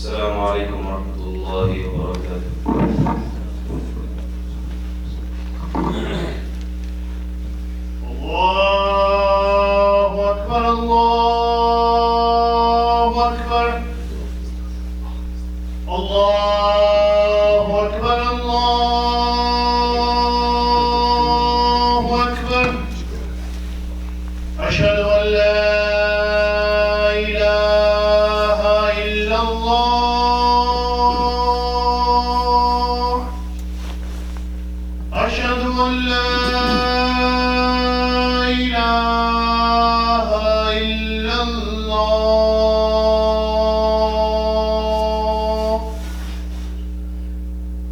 السلام عليكم ورحمة الله وبركاته. الله أكبر الله أكبر الله أكبر الله أكبر أشهد أن لا إله إلا الله أشهد أن لا إله إلا الله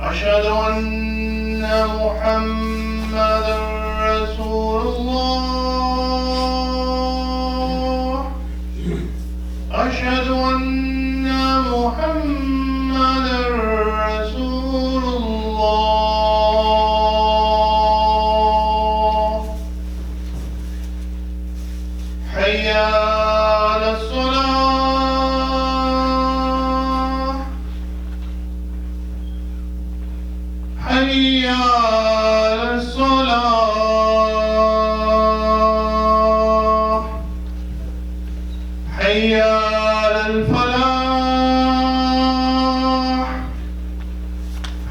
أشهد أن محمدًا رسول الله أشهد أن محمدًا رسول الله حي على الصلاة حي على الصلاة حي على الفلاح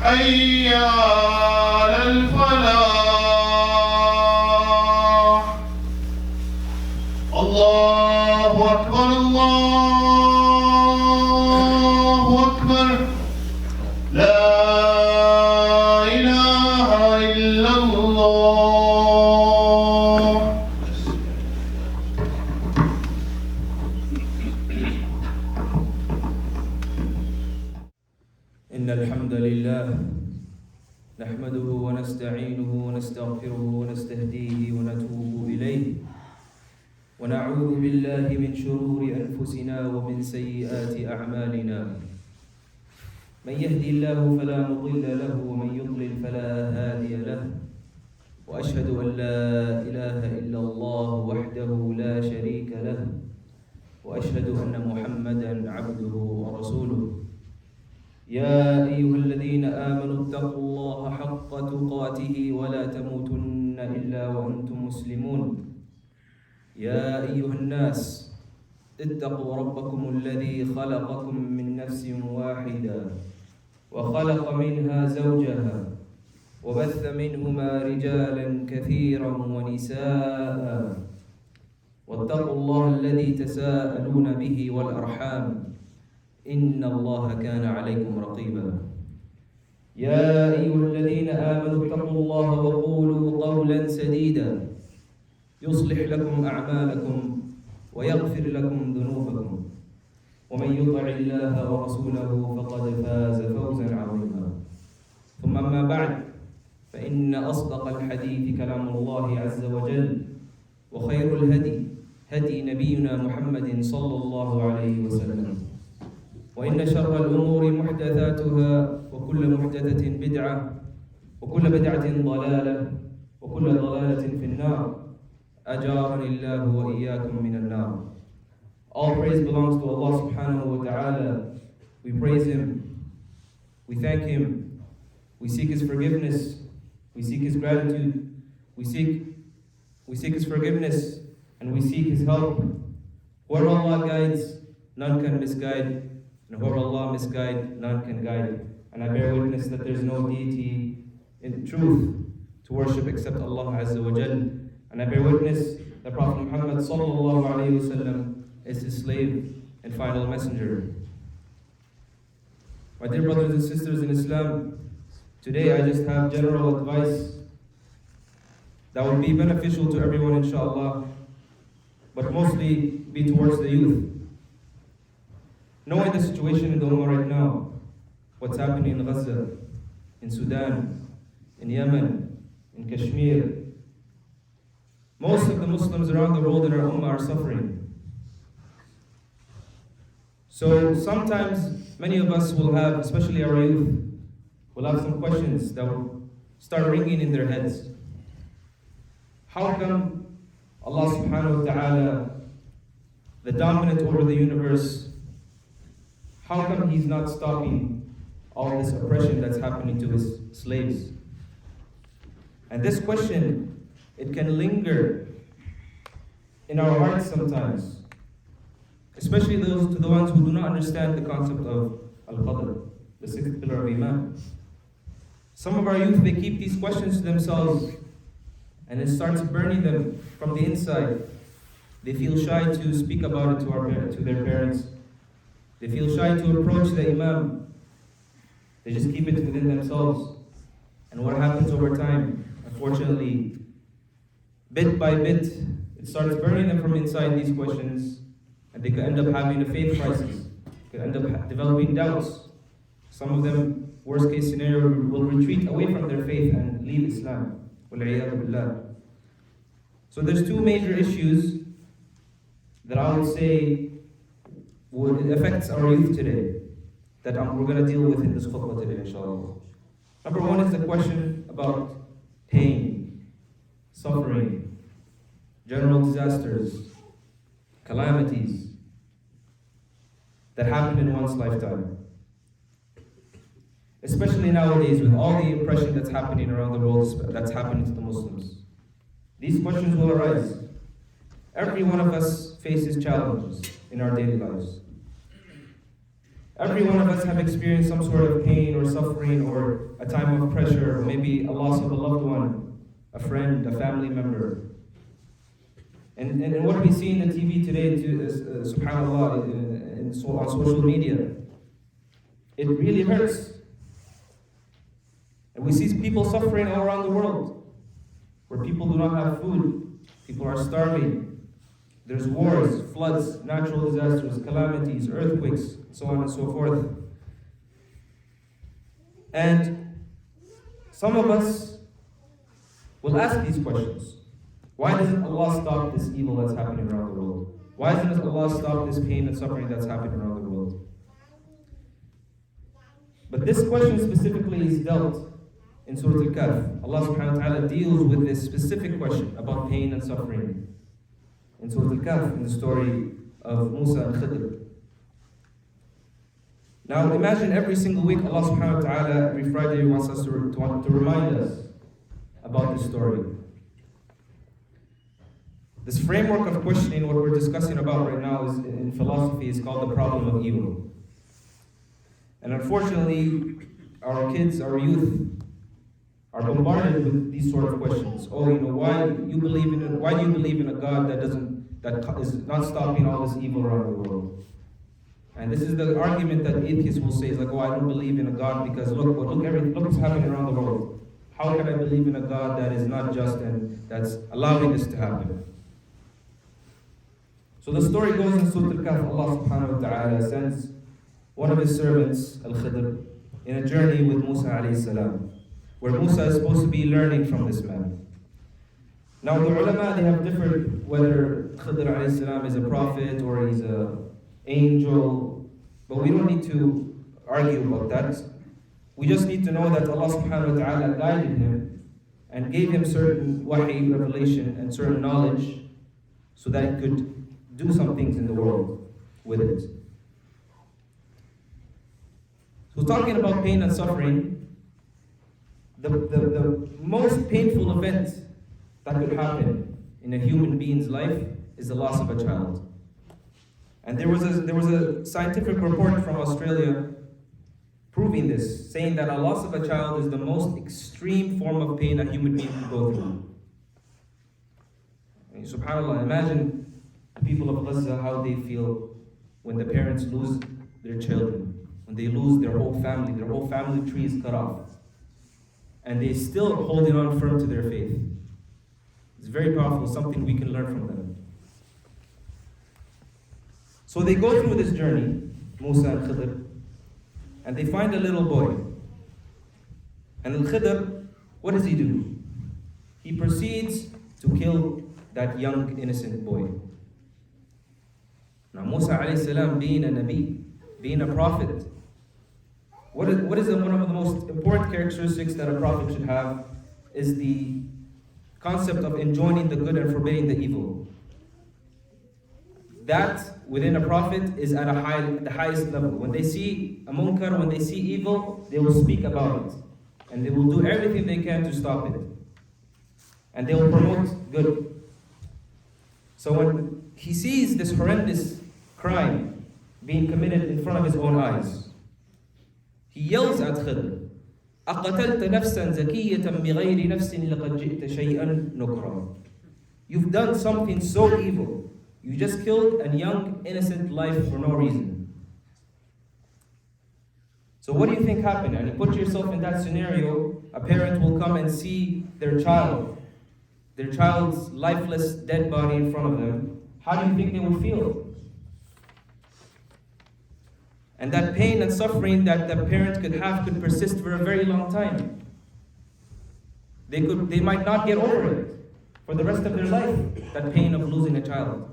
حي على الفلاح الله أكبر الله أكبر لا إله إلا الله إن الحمد لله نحمده ونستعينه ونستغفره ونستهديه ونتوب إليه ونعوذ بالله من شرور أنفسنا ومن سيئات أعمالنا من يهدي الله فلا مضل له ومن يضلل فلا هادي له وأشهد أن لا إله إلا الله وحده لا شريك له وأشهد أن محمدًا عبده ورسوله يا أيها الذين آمنوا اتقوا الله حق تقاته ولا تموتن إلا وأنتم مسلمون يا أيها الناس اتقوا ربكم الذي خلقكم من نفس واحدة وخلق منها زوجها وبث منهما رجالا كثيرا ونساء واتقوا الله الذي تساءلون به والأرحام إن الله كان عليكم رقيبا يا أيها الذين آمنوا اتقوا الله وقولوا قولا سديدا يصلح لكم أعمالكم ويغفر لكم ذنوبكم ومن يطع الله ورسوله فقد فاز فوزا عظيما ثم أما بعد فإن أصدق الحديث كلام الله عز وجل وخير الهدي هدي نبينا محمد صلى الله عليه وسلم وإن شر الأمور محدثاتها وكل محدثة بدعة وكل بدعة ضلالة وكل ضلالة في النار أجارني الله وإياكم من النار. All praise belongs to Allah subhanahu wa ta'ala. We praise Him, we thank Him, we seek His forgiveness, we seek His gratitude, we seek His forgiveness, and we seek His help. Where Allah guides, none can misguide. And whoever Allah misguide, none can guide. And I bear witness that there is no deity in truth to worship except Allah Azza wa Jal. And I bear witness that Prophet Muhammad sallallahu alayhi wa sallam is his slave and final messenger. My dear brothers and sisters in Islam, today I just have general advice that will be beneficial to everyone inshallah, but mostly be towards the youth. Knowing the situation in the Ummah right now, what's happening in Gaza, in Sudan, in Yemen, in Kashmir, most of the Muslims around the world in our Ummah are suffering. So sometimes many of us will have, especially our youth, will have some questions that will start ringing in their heads. How come Allah subhanahu wa ta'ala, the dominant over the universe, how come he's not stopping all this oppression that's happening to his slaves? And this question, it can linger in our hearts sometimes, especially to the ones who do not understand the concept of al-qadr, the sixth pillar of Iman. Some of our youth, they keep these questions to themselves, and it starts burning them from the inside. They feel shy to speak about it to their parents. They feel shy to approach the Imam. They just keep it within themselves. And what happens over time, unfortunately, bit by bit, it starts burning them from inside, these questions, and they could end up having a faith crisis. Could end up developing doubts. Some of them, worst case scenario, will retreat away from their faith and leave Islam. So there's two major issues that I would say affects our youth today that we're going to deal with in this khutbah today, inshallah. Number one is the question about pain, suffering, general disasters, calamities that happen in one's lifetime. Especially nowadays with all the oppression that's happening around the world, that's happening to the Muslims. These questions will arise. Every one of us faces challenges in our daily lives. Every one of us have experienced some sort of pain or suffering or a time of pressure, or maybe a loss of a loved one, a friend, a family member. And what we see in the TV today, subhanAllah, on social media, it really hurts. And we see people suffering all around the world, where people do not have food, people are starving. There's wars, floods, natural disasters, calamities, earthquakes, so on and so forth. And some of us will ask these questions. Why doesn't Allah stop this evil that's happening around the world? Why doesn't Allah stop this pain and suffering that's happening around the world? But this question specifically is dealt in Surah Al-Kahf. Allah subhanahu wa ta'ala deals with this specific question about pain and suffering in Surah Al-Kahf, in the story of Musa and Khidr. Now imagine every single week Allah subhanahu wa ta'ala, every Friday, He wants us to remind us about this story. This framework of questioning, what we're discussing about right now is in philosophy, is called the problem of evil. And unfortunately, our kids, our youth, are bombarded with these sort of questions. Oh, why do you believe in a God that is not stopping all this evil around the world? And this is the argument that atheists will say, is like, oh, I don't believe in a God because look what's happening around the world. How can I believe in a God that is not just and that's allowing this to happen? So the story goes in Surah Al-Kahf, Allah subhanahu wa ta'ala sends one of his servants, Al-Khidr, in a journey with Musa alayhi salam, where Musa is supposed to be learning from this man. Now the ulama, they have differed whether Khidr alayhi salam is a prophet or he's an angel, but we don't need to argue about that. We just need to know that Allah subhanahu wa ta'ala guided him and gave him certain wahi, revelation, and certain knowledge so that he could do some things in the world with it. So talking about pain and suffering, the most painful event that could happen in a human being's life is the loss of a child. And there was a scientific report from Australia proving this, saying that a loss of a child is the most extreme form of pain a human being can go through. I mean, subhanAllah, imagine the people of Gaza, how they feel when the parents lose their children, when they lose their whole family tree is cut off, and they still holding on firm to their faith. It's very powerful, something we can learn from them. So they go through this journey, Musa and Khidr, and they find a little boy. And Al-Khidr, what does he do? He proceeds to kill that young innocent boy. Now Musa alayhi salam, being a Nabi, being a prophet, what is one of the most important characteristics that a prophet should have is the concept of enjoining the good and forbidding the evil. that within a prophet is at the highest level. When they see a munkar, when they see evil, they will speak about it. And they will do everything they can to stop it. And they will promote good. So when he sees this horrendous crime being committed in front of his own eyes, he yells at Khidr, أَقَتَلْتَ نَفْسًا زَكِيَّةً بِغَيْرِ نَفْسٍ لَقَدْ جِئْتَ شَيْئًا نُكْرًا. You've done something so evil. You just killed a young, innocent life for no reason. So what do you think happened? And you put yourself in that scenario, a parent will come and see their child's lifeless, dead body in front of them. How do you think they would feel? And that pain and suffering that the parent could persist for a very long time. They might not get over it for the rest of their life, that pain of losing a child.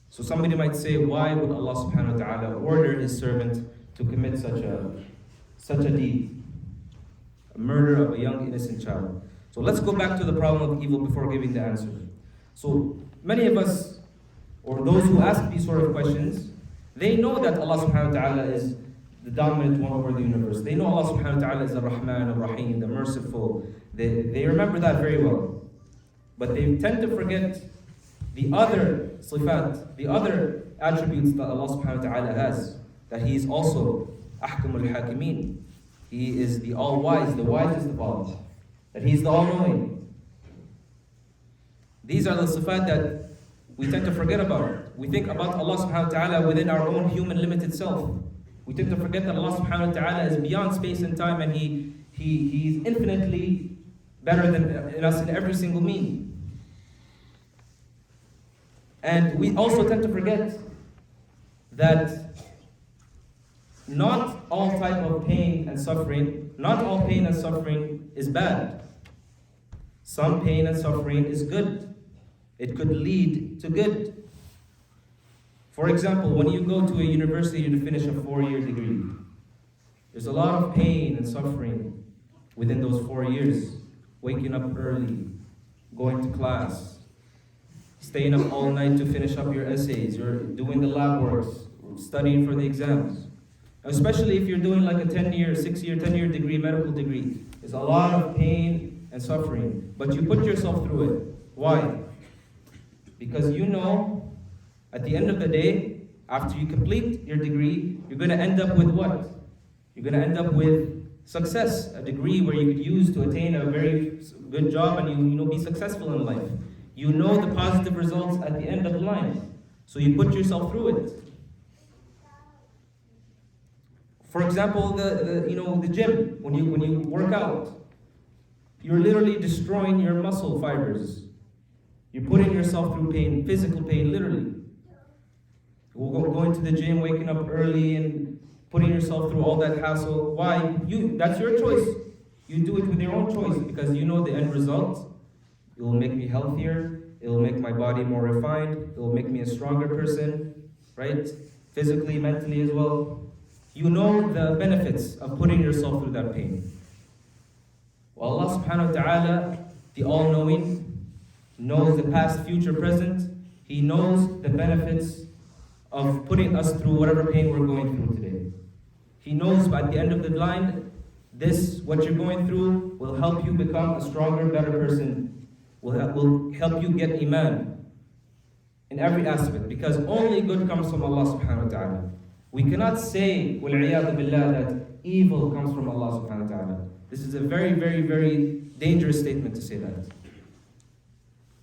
So somebody might say, why would Allah subhanahu wa ta'ala order His servant to commit such a deed? A murder of a young innocent child. So let's go back to the problem of evil before giving the answer. So many of us, or those who ask these sort of questions, they know that Allah subhanahu wa ta'ala is the dominant one over the universe. They know Allah subhanahu wa ta'ala is the Rahman, the Rahim, the merciful. They remember that very well. But they tend to forget the other sifat, the other attributes that Allah subhanahu wa ta'ala has. That He is also Ahkamul Hakimeen. He is the all-wise, the wisest of all. That He is the all-knowing. These are the sifat that we tend to forget about. We think about Allah subhanahu wa ta'ala within our own human limited self. We tend to forget that Allah subhanahu wa ta'ala is beyond space and time, and He is infinitely better than us in every single meaning. And we also tend to forget that not all type of pain and suffering, not all pain and suffering is bad. Some pain and suffering is good. It could lead to good. For example, when you go to a university to finish a 4-year degree, there's a lot of pain and suffering within those 4 years. Waking up early, going to class, staying up all night to finish up your essays, you're doing the lab works, studying for the exams. Especially if you're doing like a 10-year, 6-year, 10-year degree, medical degree. There's a lot of pain and suffering, but you put yourself through it. Why? Because you know, at the end of the day, after you complete your degree, you're going to end up with what? You're going to end up with success, a degree where you could use to attain a very good job and you be successful in life. You know the positive results at the end of the line, so you put yourself through it. For example, the gym, when you work out, you're literally destroying your muscle fibers. You're putting yourself through pain, physical pain, literally. Going to the gym, waking up early, and putting yourself through all that hassle. Why? That's your choice. You do it with your own choice because you know the end result. It will make me healthier. It will make my body more refined. It will make me a stronger person, right? Physically, mentally as well. You know the benefits of putting yourself through that pain. Well, Allah subhanahu wa ta'ala, the all-knowing, knows the past, future, present. He knows the benefits of putting us through whatever pain we're going through today. He knows at the end of the line, what you're going through will help you become a stronger, better person. Will help you get iman in every aspect, because only good comes from Allah subhanahu wa ta'ala. We cannot say, وَالْعِيَاذُ بِاللَّهِ, that evil comes from Allah subhanahu wa ta'ala. This is a very, very, very dangerous statement to say that.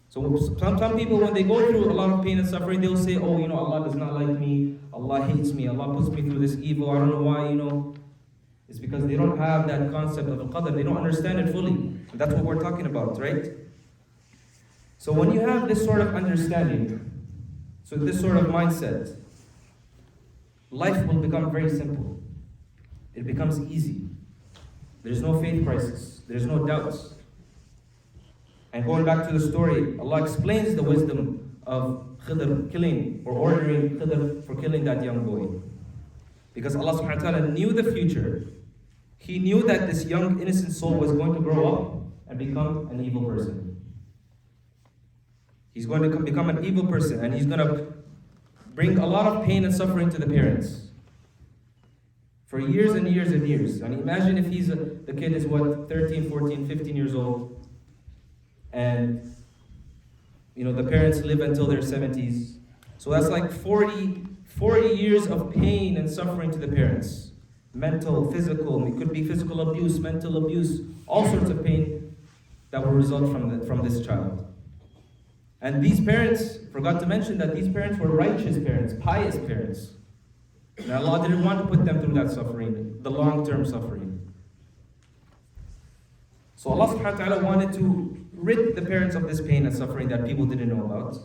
So some people, when they go through a lot of pain and suffering, they'll say, oh, Allah does not like me, Allah hates me, Allah puts me through this evil, I don't know why, It's because they don't have that concept of al-qadr, they don't understand it fully. And that's what we're talking about, right? So when you have this sort of understanding, so this sort of mindset, life will become very simple. It becomes easy. There's no faith crisis. There's no doubts. And going back to the story, Allah explains the wisdom of Khidr killing, or ordering Khidr for killing that young boy. Because Allah subhanahu wa ta'ala knew the future. He knew that this young innocent soul was going to grow up and become an evil person. He's going to become an evil person, and he's going to bring a lot of pain and suffering to the parents for years and years and years. And imagine if the kid is 13, 14, 15 years old, and the parents live until their 70s. So that's like 40 years of pain and suffering to the parents. Mental, physical, it could be physical abuse, mental abuse, all sorts of pain that will result from this child. And these parents, forgot to mention that these parents were righteous parents, pious parents. And Allah didn't want to put them through that suffering, the long-term suffering. So Allah subhanahu wa ta'ala wanted to rid the parents of this pain and suffering that people didn't know about,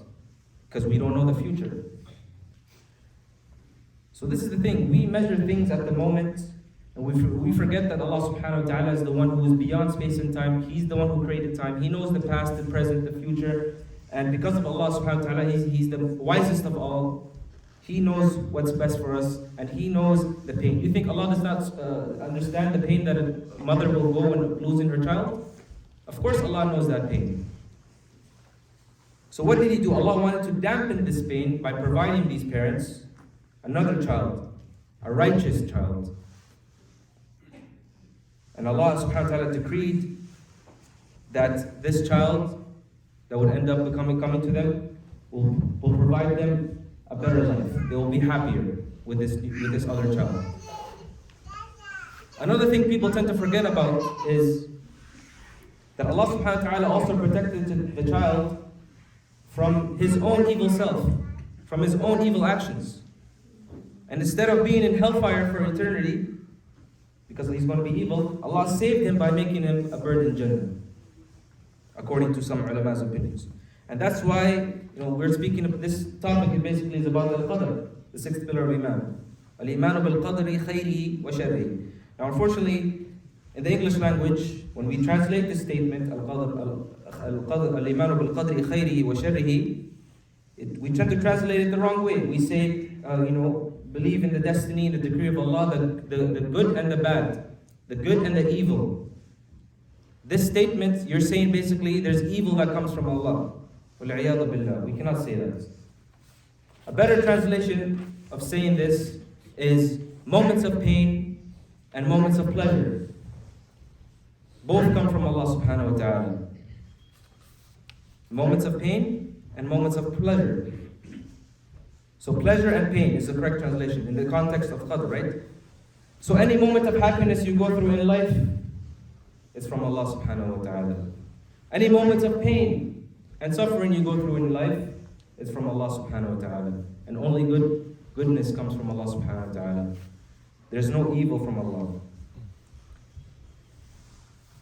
because we don't know the future. So this is the thing, we measure things at the moment, and we forget that Allah subhanahu wa ta'ala is the one who is beyond space and time. He's the one who created time. He knows the past, the present, the future. And because of Allah subhanahu wa ta'ala, He's the wisest of all. He knows what's best for us, and He knows the pain. You think Allah does not understand the pain that a mother will go when losing her child? Of course Allah knows that pain. So what did He do? Allah wanted to dampen this pain by providing these parents another child, a righteous child. And Allah subhanahu wa ta'ala decreed that this child that would end up coming to them will provide them a better life. They will be happier with this other child. Another thing people tend to forget about is that Allah subhanahu wa ta'ala also protected the child from his own evil self, from his own evil actions. And instead of being in hellfire for eternity, because he's going to be evil, Allah saved him by making him a bird in Jannah, according to some ulama's opinions. And that's why we're speaking of this topic. It basically is about al-qadr, the sixth pillar of Iman. Al-imanu bil-qadri khayri wa sharri. Now unfortunately, in the English language, when we translate this statement, al-imanu bil-qadri khayri wa sharrihi, we tend to translate it the wrong way. We say, believe in the destiny and the decree of Allah, the good and the bad, the good and the evil. This statement, you're saying basically there's evil that comes from Allah. We cannot say that. A better translation of saying this is moments of pain and moments of pleasure. Both come from Allah subhanahu wa ta'ala. Moments of pain and moments of pleasure. So pleasure and pain is the correct translation in the context of qadr, right? So any moment of happiness you go through in life, it's from Allah subhanahu wa ta'ala. Any moments of pain and suffering you go through in life, it's from Allah subhanahu wa ta'ala. And only goodness comes from Allah subhanahu wa ta'ala. There's no evil from Allah.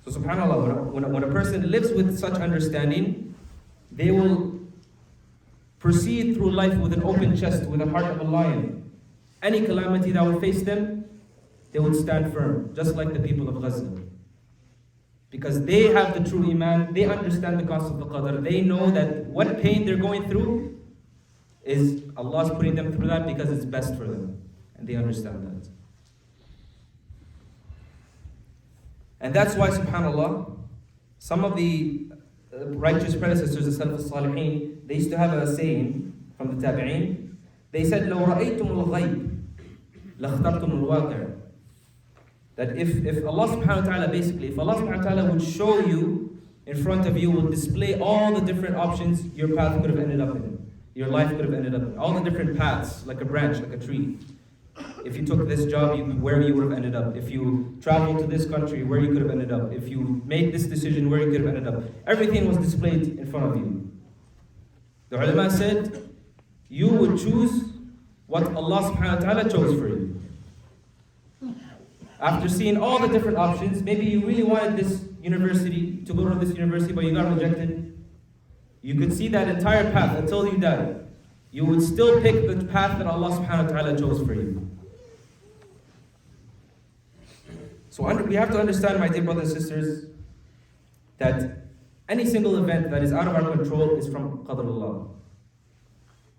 So subhanAllah, when a person lives with such understanding, they will proceed through life with an open chest, with the heart of a lion. Any calamity that will face them, they would stand firm, just like the people of Gaza. Because they have the true Iman, they understand the concept of Qadr, they know that what pain they're going through is Allah's putting them through that because it's best for them. And they understand that. And that's why, subhanAllah, some of the righteous predecessors of Salaf al-Salihin, they used to have a saying from the Tabi'een. They said, لو رأيتم الغيب لاخترتم الواقع. That if Allah subhanahu wa ta'ala, basically, if Allah subhanahu wa ta'ala would show you in front of you, would display all the different options your path could have ended up in, your life could have ended up in, all the different paths, like a branch, like a tree. If you took this job, where you would have ended up. If you traveled to this country, where you could have ended up. If you made this decision, where you could have ended up. Everything was displayed in front of you. The ulama said, you would choose what Allah subhanahu wa ta'ala chose for you. After seeing all the different options, maybe you really wanted this university, to go to this university, but you got rejected. You could see that entire path until you died. You would still pick the path that Allah subhanahu wa ta'ala chose for you. So we have to understand, my dear brothers and sisters, that any single event that is out of our control is from Qadrullah.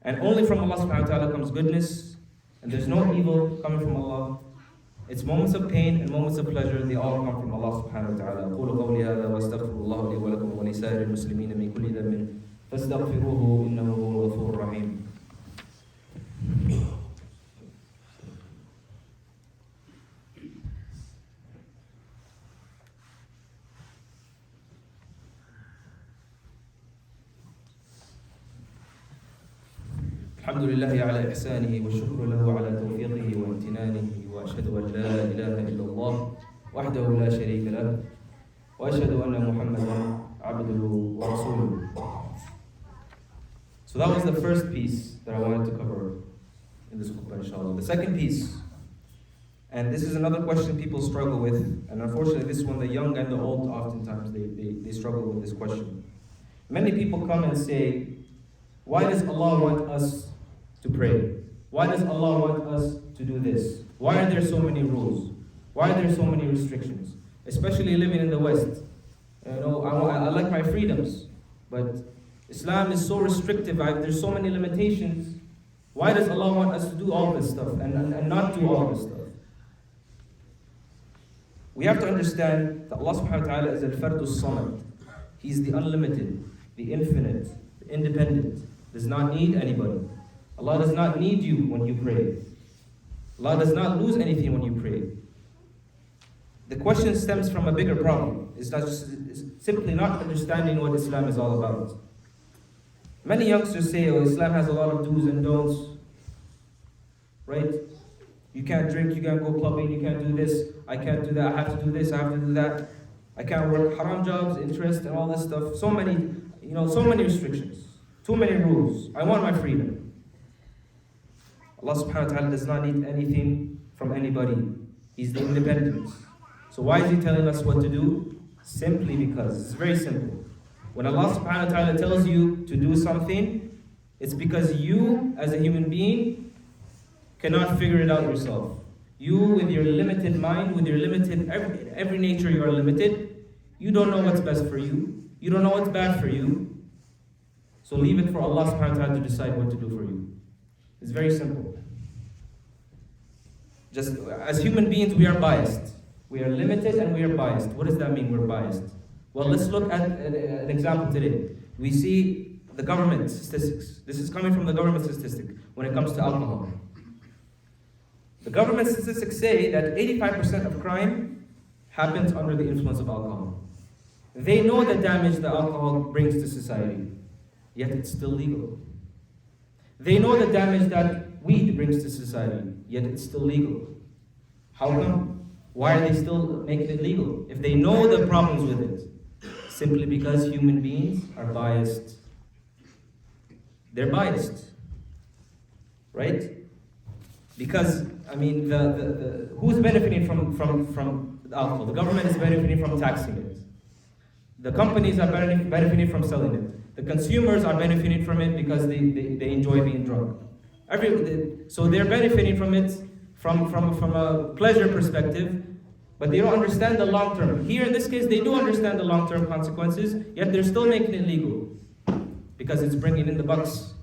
And only from Allah subhanahu wa ta'ala comes goodness, and there's no evil coming from Allah. It's moments of pain and moments of pleasure, they all come from Allah subhanahu wa ta'ala. أقول قولي هذا وأستغفر الله لي ولكم ولسائر المسلمين من كل ذنب فاستغفروه إنه هو الغفور الرحيم. الحمد لله على إحسانه والشكر له على توفيقه وامتنانه وأشهد أن لا إله إلا الله وحده لا شريك له وأشهد أن محمدا عبده ورسوله. So that was the first piece that I wanted to cover in this khutbah, inshallah. The second piece, and this is another question people struggle with, and unfortunately this one, the young and the old, oftentimes they struggle with this question. Many people come and say, why does Allah want us to pray? Why does Allah want us to do this? Why are there so many rules? Why are there so many restrictions? Especially living in the West. You know, I like my freedoms, but Islam is so restrictive. There's so many limitations. Why does Allah want us to do all this stuff and not do all this stuff? We have to understand that Allah subhanahu wa ta'ala is al-Fardu samad. He's the unlimited, the infinite, the independent. Does not need anybody. Allah does not need you when you pray. Allah does not lose anything when you pray. The question stems from a bigger problem. It's simply not understanding what Islam is all about. Many youngsters say, oh, Islam has a lot of do's and don'ts. Right? You can't drink, you can't go clubbing, you can't do this, I can't do that, I have to do this, I have to do that. I can't work haram jobs, interest, and all this stuff. So many restrictions. Too many rules. I want my freedom. Allah subhanahu wa ta'ala does not need anything from anybody. He's the independent. So why is He telling us what to do? Simply because. It's very simple. When Allah subhanahu wa ta'ala tells you to do something, it's because you, as a human being, cannot figure it out yourself. You, with your limited mind, with your limited, every nature you are limited, you don't know what's best for you. You don't know what's bad for you. So leave it for Allah subhanahu wa ta'ala to decide what to do for you. It's very simple. Just as human beings, we are biased. We are limited and we are biased. What does that mean, we're biased? Well, let's look at an example today. We see the government statistics. This is coming from the government statistic when it comes to alcohol. The government statistics say that 85% of crime happens under the influence of alcohol. They know the damage that alcohol brings to society, yet it's still legal. They know the damage that weed brings to society, yet it's still legal. How come? Why are they still making it legal if they know the problems with it? Simply because human beings are biased. They're biased, right? Because who's benefiting from the alcohol? The government is benefiting from taxing it. The companies are benefiting from selling it. The consumers are benefiting from it because they enjoy being drunk. So they're benefiting from it from a pleasure perspective, but they don't understand the long term. Here in this case, they do understand the long term consequences, yet they're still making it legal because it's bringing in the bucks.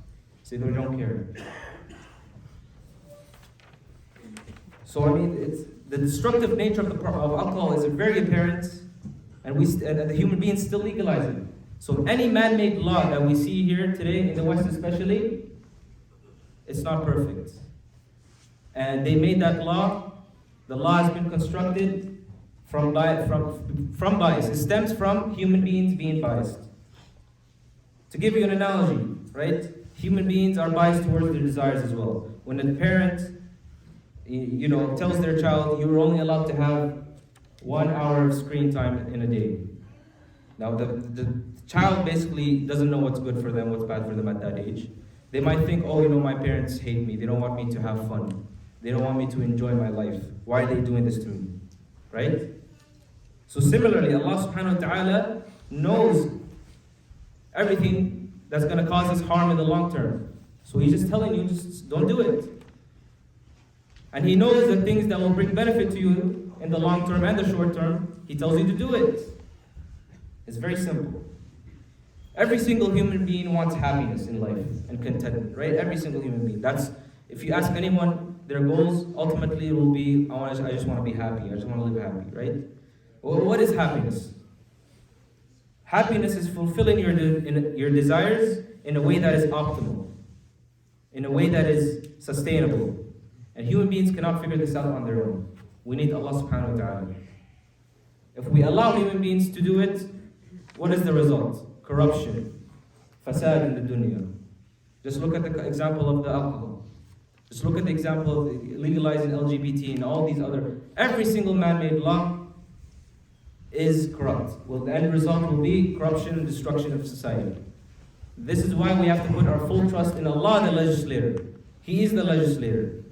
So they don't care. So it's the destructive nature of alcohol is very apparent, and the human beings still legalize it. So any man-made law that we see here today, in the West especially, it's not perfect. And they made that law. The law has been constructed from bias. It stems from human beings being biased. To give you an analogy, right? Human beings are biased towards their desires as well. When a parent tells their child, you're only allowed to have 1 hour of screen time in a day. Now the child basically doesn't know what's good for them, what's bad for them at that age. They might think, my parents hate me. They don't want me to have fun. They don't want me to enjoy my life. Why are they doing this to me? Right? So similarly, Allah subhanahu wa ta'ala knows everything that's going to cause us harm in the long term. So He's just telling you, just don't do it. And He knows the things that will bring benefit to you in the long term and the short term. He tells you to do it. It's very simple. Every single human being wants happiness in life and contentment, right? Every single human being. If you ask anyone, their goals ultimately will be, I just want to be happy. I just want to live happy, right? Well, what is happiness? Happiness is fulfilling your desires in a way that is optimal, in a way that is sustainable. And human beings cannot figure this out on their own. We need Allah subhanahu wa ta'ala. If we allow human beings to do it, what is the result? Corruption, fasad in the dunya. Just look at the example of the alcohol. Just look at the example of legalizing LGBT and all these other. Every single man-made law is corrupt. Well, the end result will be corruption and destruction of society. This is why we have to put our full trust in Allah, the legislator. He is the legislator.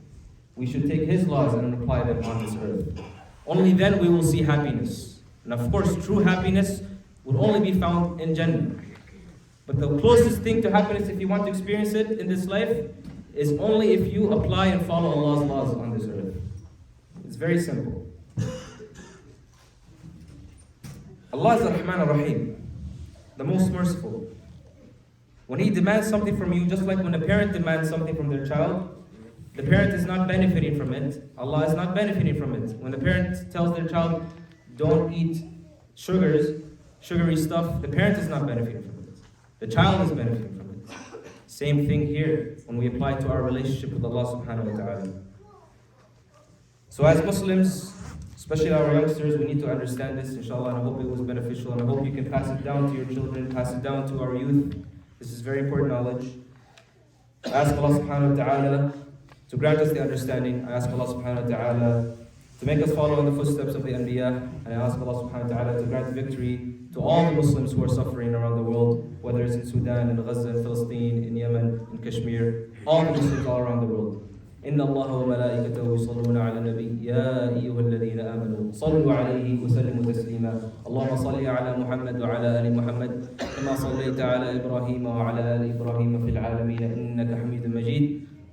We should take His laws and apply them on this earth. Only then we will see happiness. And of course, true happiness will only be found in Jannah. But the closest thing to happiness, if you want to experience it in this life, is only if you apply and follow Allah's laws on this earth. It's very simple. Allah is Ar-Rahman Ar-Rahim, the most merciful. When He demands something from you, just like when a parent demands something from their child, the parent is not benefiting from it. Allah is not benefiting from it. When the parent tells their child, don't eat sugary stuff, the parent is not benefiting from it. The child is benefiting from it. Same thing here when we apply to our relationship with Allah subhanahu wa ta'ala. So as Muslims, especially our youngsters, we need to understand this, inshallah, and I hope it was beneficial, and I hope you can pass it down to your children, pass it down to our youth. This is very important knowledge. I ask Allah subhanahu wa ta'ala to grant us the understanding. I ask Allah subhanahu wa ta'ala to make us follow in the footsteps of the Anbiya, and I ask Allah subhanahu wa ta'ala to grant victory to all the Muslims who are suffering around the world, whether it's in Sudan, in Gaza, in Palestine, in Yemen, in Kashmir, all the Muslims all around the world. إن الله وملائكته يصلون على النبي يا أيها الذين آمنوا صلوا عليه وسلموا تسليما اللهم صل على محمد وعلى آل محمد كما صليت على إبراهيم وعلى آل إبراهيم في العالمين إنك حميد مجيد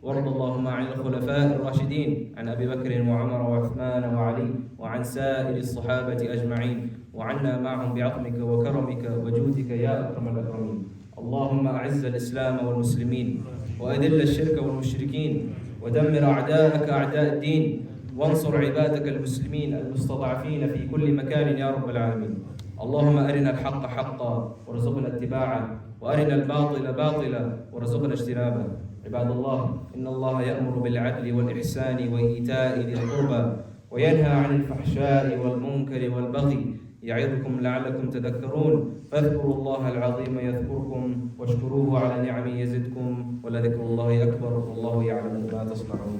وارض اللهم عن الخلفاء الراشدين عن أبي بكر وعمر وعثمان وعلي وعن سائر الصحابة أجمعين وعنا معهم بعظمك وكرمك وجودك يا أكرم الأكرمين اللهم أعز الإسلام والمسلمين وأذل الشرك والمشركين ودمر أعداءك أعداء الدين وانصر عبادك المسلمين المستضعفين في كل مكان يا رب العالمين اللهم أرنا الحق حقا وارزقنا اتباعه وأرنا الباطل باطلا وارزقنا اجتنابه عباد الله إن الله يأمر بالعدل والإحسان وإيتاء ذي القربى وينهى عن الفحشاء والمنكر والبغي يعظكم لعلكم تذكرون فاذكروا الله العظيم يذكركم واشكروه على نعمه يزدكم ولذكر الله أكبر والله يعلم ما تصنعون.